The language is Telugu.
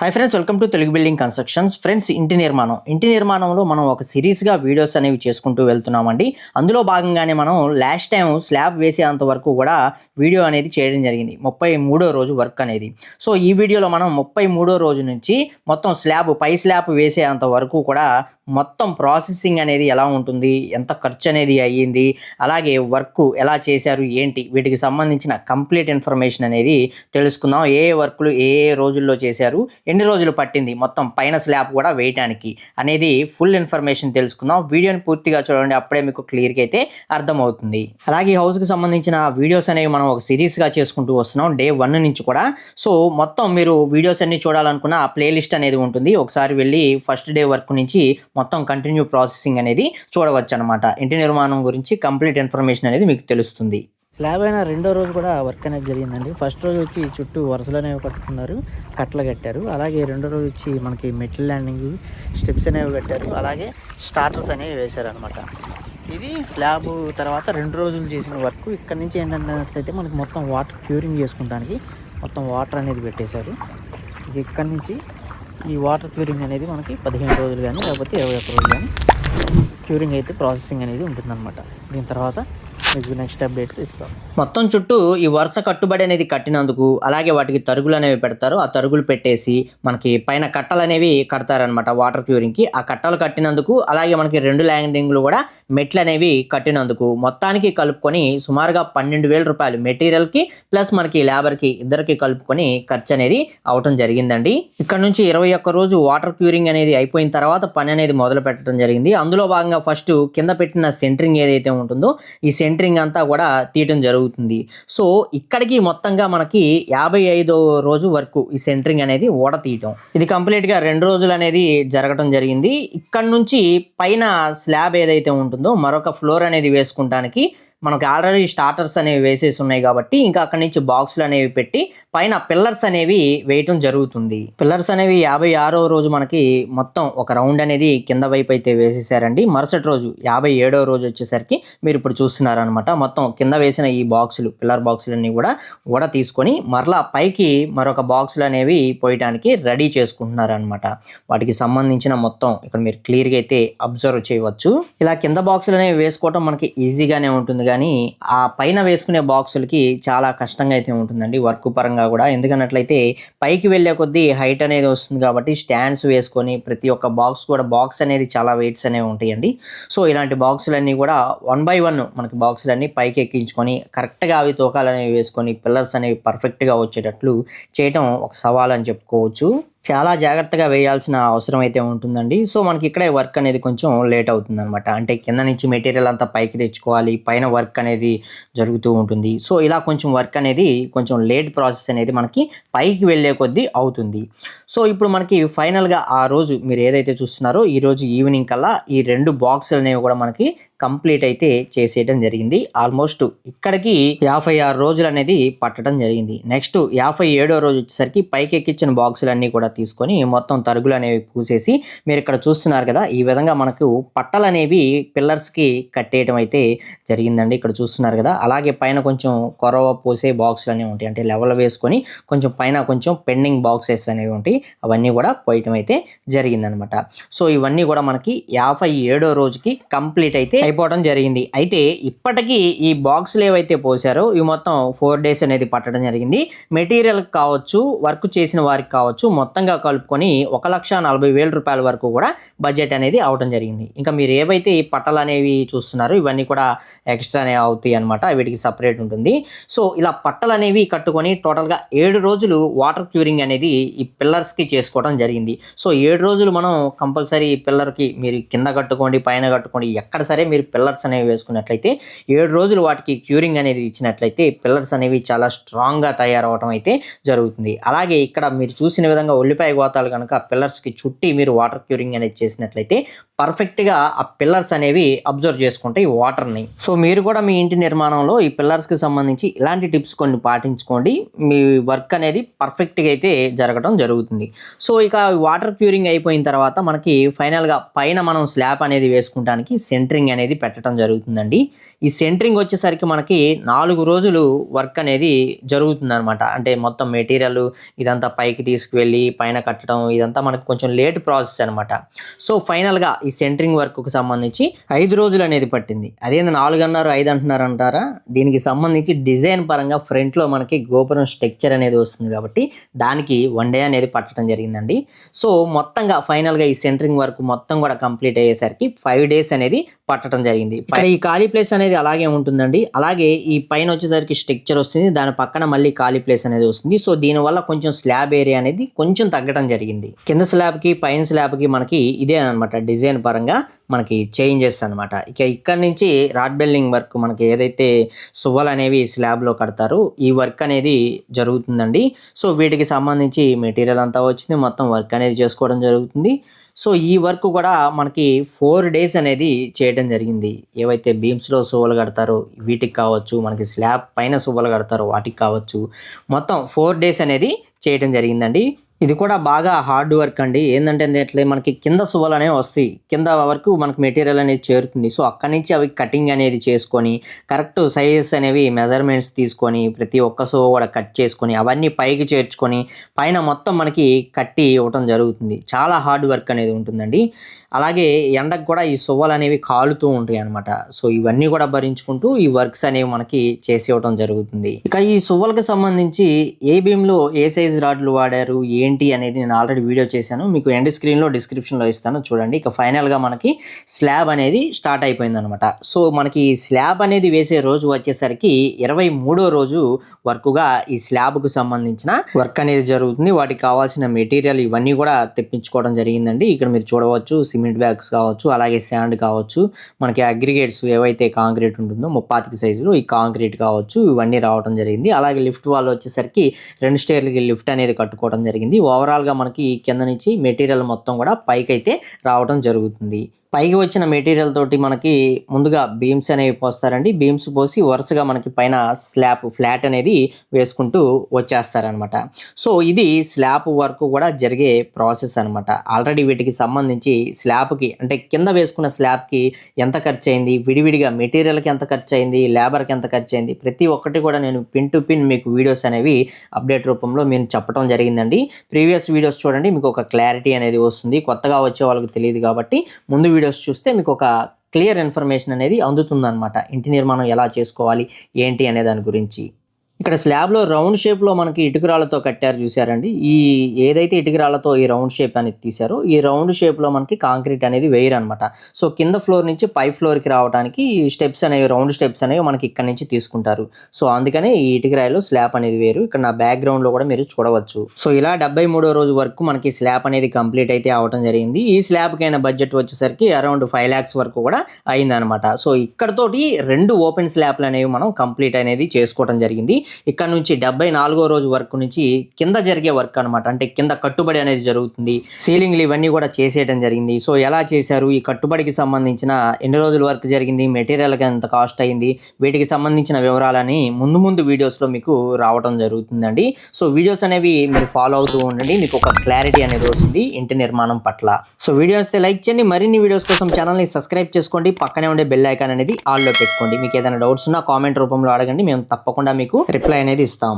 Hi friends, welcome to Telugu building constructions. Friends, ఇంటి నిర్మాణంలో మనం ఒక సిరీస్గా వీడియోస్ అనేవి చేసుకుంటూ వెళ్తున్నామండి. అందులో భాగంగానే మనం లాస్ట్ టైం స్లాబ్ వేసేంత వరకు కూడా వీడియో అనేది చేయడం జరిగింది, 33వ రోజు వర్క్ అనేది. సో ఈ వీడియోలో మనం 33వ రోజు నుంచి మొత్తం పై స్లాబ్ వేసేంత వరకు కూడా మొత్తం ప్రాసెసింగ్ అనేది ఎలా ఉంటుంది, ఎంత ఖర్చు అనేది అయ్యింది, అలాగే వర్క్ ఎలా చేశారు, ఏంటి వీటికి సంబంధించిన కంప్లీట్ ఇన్ఫర్మేషన్ అనేది తెలుసుకుందాం. ఏ వర్క్లు ఏ రోజుల్లో చేశారు, ఎన్ని రోజులు పట్టింది మొత్తం పైన స్లాబ్ కూడా వేయటానికి అనేది ఫుల్ ఇన్ఫర్మేషన్ తెలుసుకుందాం. వీడియోని పూర్తిగా చూడండి, అప్పుడే మీకు క్లియర్గా అయితే అర్థమవుతుంది. అలాగే హౌస్కి సంబంధించిన వీడియోస్ అనేవి మనం ఒక సిరీస్గా చేసుకుంటూ వస్తున్నాం డే 1 నుంచి కూడా. సో మొత్తం మీరు వీడియోస్ అన్ని చూడాలనుకున్న ఆ ప్లేలిస్ట్ అనేది ఉంటుంది, ఒకసారి వెళ్ళి ఫస్ట్ డే వర్క్ నుంచి మొత్తం కంటిన్యూ ప్రాసెసింగ్ అనేది చూడవచ్చు అనమాట. ఇంటి నిర్మాణం గురించి కంప్లీట్ ఇన్ఫర్మేషన్ అనేది మీకు తెలుస్తుంది. స్లాబ్ అయిన రెండో రోజు కూడా వర్క్ అనేది జరిగిందండి. ఫస్ట్ రోజు వచ్చి చుట్టూ వరుసలు అనేవి కట్టుకున్నారు, కట్టలు కట్టారు. అలాగే రెండో రోజు వచ్చి మనకి మెటల్ ల్యాండింగ్ స్టెప్స్ అనేవి కట్టారు, అలాగే స్టార్టర్స్ అనేవి వేశారు అనమాట. ఇది స్లాబ్ తర్వాత 2 రోజులు చేసిన వర్క్. ఇక్కడ నుంచి ఏంటంటే మనకి మొత్తం వాటర్ క్యూరింగ్ చేసుకుంటానికి మొత్తం వాటర్ అనేది పెట్టేశారు. ఇక్కడ నుంచి ఈ వాటర్ క్యూరింగ్ అనేది మనకి 15 రోజులు కానీ లేకపోతే 21 రోజులు కానీ క్యూరింగ్ అయితే ప్రాసెసింగ్ అనేది ఉంటుందన్నమాట. దీని తర్వాత మీకు నెక్స్ట్ అప్డేట్స్ ఇస్తాం. మొత్తం చుట్టూ ఈ వరుస కట్టుబడి అనేది కట్టినందుకు, అలాగే వాటికి తరుగులు అనేవి పెడతారు. ఆ తరుగులు పెట్టేసి మనకి పైన కట్టలు అనేవి కడతారనమాట వాటర్ క్యూరింగ్కి. ఆ కట్టలు కట్టినందుకు, అలాగే మనకి 2 ల్యాండింగ్లు కూడా మెట్లు అనేవి కట్టినందుకు మొత్తానికి కలుపుకొని సుమారుగా 12,000 రూపాయలు మెటీరియల్కి ప్లస్ మనకి లేబర్కి ఇద్దరికి కలుపుకొని ఖర్చు అనేది అవటం జరిగిందండి. ఇక్కడ నుంచి 21 రోజు వాటర్ క్యూరింగ్ అనేది అయిపోయిన తర్వాత పని అనేది మొదలు పెట్టడం జరిగింది. అందులో భాగంగా ఫస్ట్ కింద పెట్టిన సెంటరింగ్ ఏదైతే ఉంటుందో ఈ సెంటరింగ్ అంతా కూడా తీయటం జరుగుతుంది. సో ఇక్కడికి మొత్తంగా మనకి 55వ రోజు వరకు ఈ సెంటరింగ్ అనేది ఓడ తీయటం, ఇది కంప్లీట్గా 2 రోజులు అనేది జరగటం జరిగింది. ఇక్కడ నుంచి పైన స్లాబ్ ఏదైతే ఉంటుందో మరొక ఫ్లోర్ అనేది వేసుకుంటానికి మనకి ఆల్రెడీ స్టార్టర్స్ అనేవి వేసేసి ఉన్నాయి కాబట్టి ఇంకా అక్కడి నుంచి బాక్సులు అనేవి పెట్టి పైన పిల్లర్స్ అనేవి వేయటం జరుగుతుంది. పిల్లర్స్ అనేవి 56వ రోజు మనకి మొత్తం ఒక రౌండ్ అనేది కింద వైపు అయితే వేసేసారండి. మరుసటి రోజు 57వ రోజు వచ్చేసరికి మీరు ఇప్పుడు చూస్తున్నారనమాట. మొత్తం కింద వేసిన ఈ పిల్లర్ బాక్సులన్నీ కూడా తీసుకొని మరలా పైకి మరొక బాక్సులు అనేవి పోయటానికి రెడీ చేసుకుంటున్నారనమాట. వాటికి సంబంధించిన మొత్తం ఇక్కడ మీరు క్లియర్గా అయితే అబ్జర్వ్ చేయవచ్చు. ఇలా కింద బాక్సులు అనేవి వేసుకోవటం మనకి ఈజీగానే ఉంటుంది, కానీ ఆ పైన వేసుకునే బాక్సులకి చాలా కష్టంగా అయితే ఉంటుందండి వర్క్ పరంగా కూడా. ఎందుకన్నట్లయితే పైకి వెళ్ళే కొద్దీ హైట్ అనేది వస్తుంది కాబట్టి స్టాండ్స్ వేసుకొని ప్రతి ఒక్క బాక్స్ అనేది చాలా వెయిట్స్ అనేవి ఉంటాయండి. సో ఇలాంటి బాక్సులన్నీ కూడా 1 by 1 మనకి బాక్సులన్నీ పైకి ఎక్కించుకొని కరెక్ట్గా అవి తూకాలనేవి వేసుకొని పిల్లర్స్ అనేవి పర్ఫెక్ట్గా వచ్చేటట్లు చేయటం ఒక సవాల్ అని చెప్పుకోవచ్చు. చాలా జాగ్రత్తగా వేయాల్సిన అవసరం అయితే ఉంటుందండి. సో మనకి ఇక్కడే వర్క్ అనేది కొంచెం లేట్ అవుతుంది అనమాట. అంటే కింద నుంచి మెటీరియల్ అంతా పైకి తెచ్చుకోవాలి, పైన వర్క్ అనేది జరుగుతూ ఉంటుంది. సో ఇలా కొంచెం వర్క్ అనేది కొంచెం లేట్ ప్రాసెస్ అనేది మనకి పైకి వెళ్ళే కొద్దీ అవుతుంది. సో ఇప్పుడు మనకి ఫైనల్గా ఆ రోజు మీరు ఏదైతే చూస్తున్నారో ఈ రోజు ఈవినింగ్ కల్లా ఈ 2 బాక్సులు అనేవి కూడా మనకి కంప్లీట్ అయితే చేసేయడం జరిగింది. ఆల్మోస్ట్ ఇక్కడికి 56 రోజులు అనేది పట్టడం జరిగింది. నెక్స్ట్ 57వ రోజు వచ్చేసరికి పైకి ఎక్కించిన బాక్సులన్నీ కూడా తీసుకొని మొత్తం తరుగులు అనేవి పూసేసి మీరు ఇక్కడ చూస్తున్నారు కదా, ఈ విధంగా మనకు పట్టలు అనేవి పిల్లర్స్కి కట్టేయడం అయితే జరిగిందండి. ఇక్కడ చూస్తున్నారు కదా. అలాగే పైన కొంచెం కొరవ పోసే బాక్సులు అనేవి ఉంటాయి, అంటే లెవెల్ వేసుకొని కొంచెం పైన కొంచెం పెండింగ్ బాక్సెస్ అనేవి ఉంటాయి, అవన్నీ కూడా పోయటం అయితే జరిగిందనమాట. సో ఇవన్నీ కూడా మనకి 57వ రోజుకి కంప్లీట్ అయితే అయిపోవడం జరిగింది. అయితే ఇప్పటికీ ఈ బాక్సులు ఏవైతే పోసారో ఇవి మొత్తం 4 days అనేది పట్టడం జరిగింది. మెటీరియల్ కావచ్చు, వర్క్ చేసిన వారికి కావచ్చు, మొత్తంగా కలుపుకొని 1,40,000 రూపాయల వరకు కూడా బడ్జెట్ అనేది అవడం జరిగింది. ఇంకా మీరు ఏవైతే ఈ పట్టలు అనేవి చూస్తున్నారో ఇవన్నీ కూడా ఎక్స్ట్రానే అవుతాయి అనమాట, వీటికి సపరేట్ ఉంటుంది. సో ఇలా పట్టలు అనేవి కట్టుకొని టోటల్గా 7 రోజులు వాటర్ క్యూరింగ్ అనేది ఈ పిల్లర్స్కి చేసుకోవడం జరిగింది. సో 7 రోజులు మనం కంపల్సరీ ఈ పిల్లర్కి మీరు కింద కట్టుకోండి, పైన కట్టుకోండి, ఎక్కడ సరే మీరు పిల్లర్స్ అనేవి వేసుకున్నట్లయితే 7 రోజులు వాటికి క్యూరింగ్ అనేది ఇచ్చినట్లయితే పిల్లర్స్ అనేవి చాలా స్ట్రాంగ్గా తయారవడం అయితే జరుగుతుంది. అలాగే ఇక్కడ మీరు చూసిన విధంగా ఉల్లిపాయ గోతాలు కనుక పిల్లర్స్కి చుట్టి మీరు వాటర్ క్యూరింగ్ అనేది చేసినట్లయితే పర్ఫెక్ట్గా ఆ పిల్లర్స్ అనేవి అబ్జర్వ్ చేసుకుంటాయి వాటర్ని. సో మీరు కూడా మీ ఇంటి నిర్మాణంలో ఈ పిల్లర్స్కి సంబంధించి ఇలాంటి టిప్స్ కొన్ని పాటించుకోండి, మీ వర్క్ అనేది పర్ఫెక్ట్గా అయితే జరగడం జరుగుతుంది. సో ఇక వాటర్ క్యూరింగ్ అయిపోయిన తర్వాత మనకి ఫైనల్గా పైన మనం స్లాబ్ అనేది వేసుకుంటానికి సెంటరింగ్ అనేది అనేది పెట్టడం జరుగుతుందండి. ఈ సెంటరింగ్ వచ్చేసరికి మనకి 4 రోజులు వర్క్ అనేది జరుగుతుందనమాట. అంటే మొత్తం మెటీరియల్ ఇదంతా పైకి తీసుకువెళ్ళి పైన కట్టడం ఇదంతా మనకు కొంచెం లేట్ ప్రాసెస్ అనమాట. సో ఫైనల్గా ఈ సెంటరింగ్ వర్క్కు సంబంధించి 5 రోజులు అనేది పట్టింది. అదేంది 4 అన్నారు 5 అంటున్నారు అంటారా? దీనికి సంబంధించి డిజైన్ పరంగా ఫ్రంట్లో మనకి గోపురం స్ట్రక్చర్ అనేది వస్తుంది కాబట్టి దానికి 1 డే అనేది పట్టడం జరిగిందండి. సో మొత్తంగా ఫైనల్గా ఈ సెంటరింగ్ వర్క్ మొత్తం కూడా కంప్లీట్ అయ్యేసరికి 5 డేస్ అనేది పట్టడం జరిగింది. ఇక్కడ ఈ ఖాళీ ప్లేస్ అనేది అలాగే ఉంటుందండి. అలాగే ఈ పైన వచ్చేసరికి స్ట్రక్చర్ వస్తుంది, దాని పక్కన మళ్ళీ ఖాళీ ప్లేస్ అనేది వస్తుంది. సో దీనివల్ల కొంచెం స్లాబ్ ఏరియా అనేది కొంచెం తగ్గడం జరిగింది. కింద స్లాబ్కి పైన స్లాబ్కి మనకి ఇదే అనమాట డిజైన్ పరంగా మనకి చేంజెస్ అనమాట. ఇక ఇక్కడ నుంచి రాడ్ బెల్డింగ్ వర్క్ మనకి ఏదైతే సువ్వలు అనేవి స్లాబ్లో కడతారో ఈ వర్క్ అనేది జరుగుతుందండి. సో వీటికి సంబంధించి మెటీరియల్ అంతా వచ్చింది, మొత్తం వర్క్ అనేది చేసుకోవడం జరుగుతుంది. సో ఈ వర్క్ కూడా మనకి 4 డేస్ అనేది చేయడం జరిగింది. ఏవైతే బీమ్స్లో సువ్వలు కడతారో వీటికి కావచ్చు, మనకి స్లాబ్ పైన సువ్వలు కడతారో వాటికి కావచ్చు, మొత్తం 4 డేస్ అనేది చేయడం జరిగిందండి. ఇది కూడా బాగా హార్డ్ వర్క్ అండి. ఏంటంటే ఎట్లా మనకి కింద సువ్వలు అనేవి వస్తాయి, కింద వరకు మనకి మెటీరియల్ అనేది చేరుతుంది. సో అక్కడి నుంచి అవి కటింగ్ అనేది చేసుకొని కరెక్ట్ సైజెస్ అనేవి మెజర్మెంట్స్ తీసుకొని ప్రతి ఒక్క సువ్వ కూడా కట్ చేసుకొని అవన్నీ పైకి చేర్చుకొని పైన మొత్తం మనకి కట్టి ఇవ్వటం జరుగుతుంది. చాలా హార్డ్ వర్క్ అనేది ఉంటుందండి. అలాగే ఎండకు కూడా ఈ సువ్వలు అనేవి కాలుతూ ఉంటాయి అనమాట. సో ఇవన్నీ కూడా భరించుకుంటూ ఈ వర్క్స్ అనేవి మనకి చేసి ఇవ్వడం జరుగుతుంది. ఇక ఈ సువ్వలకు సంబంధించి ఏ బీమ్లో ఏ సైజ్ రాడ్లు వాడారు ఏంటి అనేది నేను ఆల్రెడీ వీడియో చేశాను, మీకు ఎండ్ స్క్రీన్లో డిస్క్రిప్షన్లో ఇస్తాను చూడండి. ఇక ఫైనల్గా మనకి స్లాబ్ అనేది స్టార్ట్ అయిపోయింది అనమాట. సో మనకి ఈ స్లాబ్ అనేది వేసే రోజు వచ్చేసరికి 23వ రోజు వర్క్గా ఈ స్లాబ్కు సంబంధించిన వర్క్ అనేది జరుగుతుంది. వాటికి కావాల్సిన మెటీరియల్ ఇవన్నీ కూడా తెప్పించుకోవడం జరిగిందండి. ఇక్కడ మీరు చూడవచ్చు సిమెంట్ బ్యాగ్స్ కావచ్చు, అలాగే శాండ్ కావచ్చు, మనకి అగ్రిగేట్స్ ఏవైతే కాంక్రీట్ ఉంటుందో 35 సైజులో ఈ కాంక్రీట్ కావచ్చు ఇవన్నీ రావడం జరిగింది. అలాగే లిఫ్ట్ వాల్ వచ్చేసరికి 2 స్టేర్లకి లిఫ్ట్ అనేది కట్టుకోవడం జరిగింది. ఓవరాల్గా మనకి కింద నుంచి మెటీరియల్ మొత్తం కూడా పైకి అయితే రావడం జరుగుతుంది. పైకి వచ్చిన మెటీరియల్ తోటి మనకి ముందుగా బీమ్స్ అనేవి పోస్తారండి. బీమ్స్ పోసి వరుసగా మనకి పైన స్లాబ్ ఫ్లాట్ అనేది వేసుకుంటూ వచ్చేస్తారనమాట. సో ఇది స్లాబ్ వర్క్ కూడా జరిగే ప్రాసెస్ అనమాట. ఆల్రెడీ వీటికి సంబంధించి స్లాబ్కి అంటే కింద వేసుకున్న స్లాబ్కి ఎంత ఖర్చు అయింది, విడివిడిగా మెటీరియల్కి ఎంత ఖర్చు అయింది, లేబర్కి ఎంత ఖర్చు అయింది, ప్రతి ఒక్కటి కూడా నేను పిన్ టు పిన్ మీకు వీడియోస్ అనేవి అప్డేట్ రూపంలో నేను చెప్పడం జరిగిందండి. ప్రీవియస్ వీడియోస్ చూడండి, మీకు ఒక క్లారిటీ అనేది వస్తుంది. కొత్తగా వచ్చే వాళ్ళకి తెలియదు కాబట్టి ముందు వీడియోస్ చూస్తే మీకు ఒక క్లియర్ ఇన్ఫర్మేషన్ అనేది అందుతుందన్నమాట. ఇంటి నిర్మాణం ఎలా చేసుకోవాలి ఏంటి అనే దాని గురించి. ఇక్కడ స్లాబ్లో రౌండ్ షేప్లో మనకి ఇటుకరాళ్ళతో కట్టారు చూసారండి. ఈ ఏదైతే ఇటుకరాళ్ళతో ఈ రౌండ్ షేప్ అనేది తీశారో ఈ రౌండ్ షేప్లో మనకి కాంక్రీట్ అనేది వేయరు అనమాట. సో కింద ఫ్లోర్ నుంచి పై ఫ్లోర్కి రావడానికి స్టెప్స్ అనేవి రౌండ్ స్టెప్స్ అనేవి మనకి ఇక్కడ నుంచి తీసుకుంటారు. సో అందుకనే ఈ ఇటుకరాయిలో స్లాబ్ అనేది వేరు. ఇక్కడ నా బ్యాక్గ్రౌండ్లో కూడా మీరు చూడవచ్చు. సో ఇలా 73వ రోజు వరకు మనకి స్లాబ్ అనేది కంప్లీట్ అయితే అవడం జరిగింది. ఈ స్లాబ్కి అయిన బడ్జెట్ వచ్చేసరికి అరౌండ్ 5 lakhs వరకు కూడా అయిందనమాట. సో ఇక్కడతోటి 2 ఓపెన్ స్లాబ్లు అనేవి మనం కంప్లీట్ అనేది చేసుకోవడం జరిగింది. ఇక్కడ నుంచి 74వ రోజు వరకు నుంచి కింద జరిగే వర్క్ అనమాట. అంటే కింద కట్టుబడి అనేది జరుగుతుంది. సీలింగ్లు ఇవన్నీ కూడా చేసేయడం జరిగింది. సో ఎలా చేశారు, ఈ కట్టుబడికి సంబంధించిన ఎన్ని రోజుల వర్క్ జరిగింది, మెటీరియల్కి ఎంత కాస్ట్ అయింది, వీటికి సంబంధించిన వివరాలని ముందు వీడియోస్లో మీకు రావడం జరుగుతుందండి. సో వీడియోస్ అనేవి మీరు ఫాలో అవుతూ ఉండండి, మీకు ఒక క్లారిటీ అనేది వస్తుంది ఇంటి నిర్మాణం పట్ల. సో వీడియోస్ లైక్ చేయండి, మరిన్ని వీడియోస్ కోసం ఛానల్ని సబ్స్క్రైబ్ చేసుకోండి, పక్కనే ఉండే బెల్ ఐకాన్ అనేది ఆల్లో పెట్టుకోండి. మీకు ఏదైనా డౌట్స్ ఉన్నా కామెంట్ రూపంలో అడగండి, మేము తప్పకుండా మీకు రిప్లై అనేది ఇస్తాం.